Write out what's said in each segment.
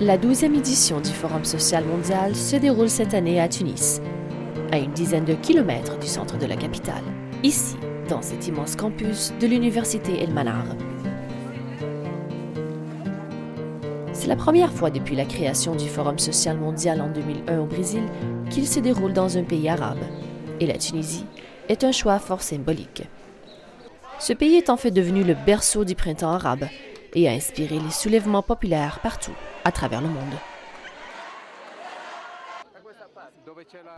La 12e édition du Forum social mondial se déroule cette année à Tunis, à une dizaine de kilomètres du centre de la capitale, ici, dans cet immense campus de l'université El Manar. C'est la première fois depuis la création du Forum social mondial en 2001 au Brésil qu'il se déroule dans un pays arabe, et la Tunisie est un choix fort symbolique. Ce pays est en fait devenu le berceau du printemps arabe et a inspiré les soulèvements populaires partout à travers le monde.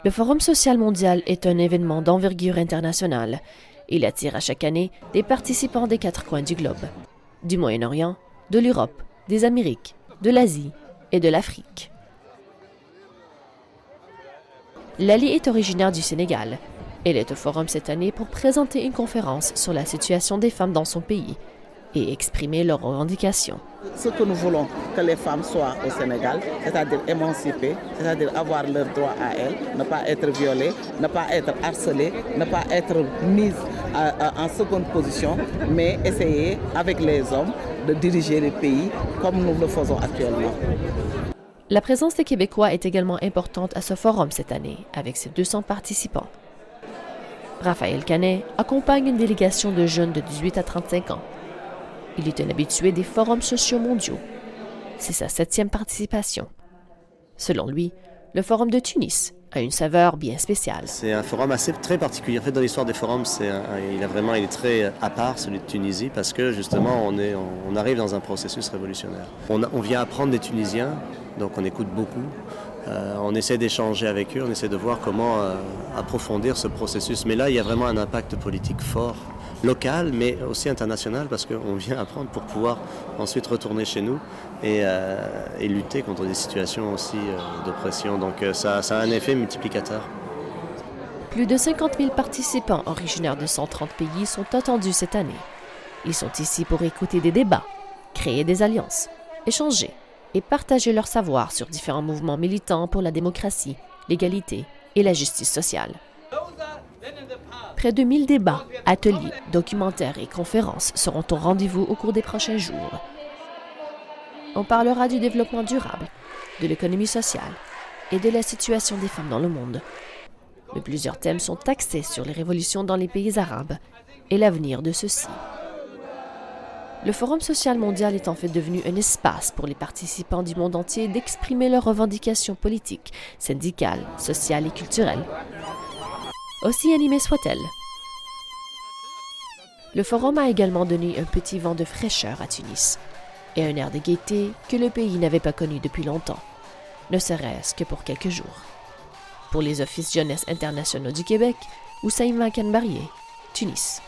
Le Forum social mondial est un événement d'envergure internationale. Il attire à chaque année des participants des 4 coins du globe, du Moyen-Orient, de l'Europe, des Amériques, de l'Asie et de l'Afrique. Lali est originaire du Sénégal. Elle est au Forum cette année pour présenter une conférence sur la situation des femmes dans son pays et exprimer leurs revendications. Ce que nous voulons que les femmes soient au Sénégal, c'est-à-dire émancipées, c'est-à-dire avoir leurs droits à elles, ne pas être violées, ne pas être harcelées, ne pas être mises en seconde position, mais essayer avec les hommes de diriger le pays comme nous le faisons actuellement. La présence des Québécois est également importante à ce forum cette année, avec ses 200 participants. Raphaël Canet accompagne une délégation de jeunes de 18 à 35 ans. Il est un habitué des forums sociaux mondiaux. C'est sa 7e participation. Selon lui, le forum de Tunis a une saveur bien spéciale. C'est un forum très particulier. En fait, dans l'histoire des forums, il est très à part, celui de Tunisie, parce que justement, on arrive dans un processus révolutionnaire. On vient apprendre des Tunisiens, donc on écoute beaucoup. On essaie d'échanger avec eux, on essaie de voir comment approfondir ce processus. Mais là, il y a vraiment un impact politique fort, local, mais aussi international, parce qu'on vient apprendre pour pouvoir ensuite retourner chez nous et lutter contre des situations aussi d'oppression. Donc ça a un effet multiplicateur. Plus de 50 000 participants originaires de 130 pays sont attendus cette année. Ils sont ici pour écouter des débats, créer des alliances, échanger et partager leur savoir sur différents mouvements militants pour la démocratie, l'égalité et la justice sociale. Près de 1000 débats, ateliers, documentaires et conférences seront au rendez-vous au cours des prochains jours. On parlera du développement durable, de l'économie sociale et de la situation des femmes dans le monde. Mais plusieurs thèmes sont axés sur les révolutions dans les pays arabes et l'avenir de ceux-ci. Le Forum social mondial est en fait devenu un espace pour les participants du monde entier d'exprimer leurs revendications politiques, syndicales, sociales et culturelles. Aussi animée soit-elle. Le forum a également donné un petit vent de fraîcheur à Tunis et un air de gaieté que le pays n'avait pas connu depuis longtemps, ne serait-ce que pour quelques jours. Pour les Offices jeunesse internationaux du Québec, Oussaïma Kanbarié, Tunis.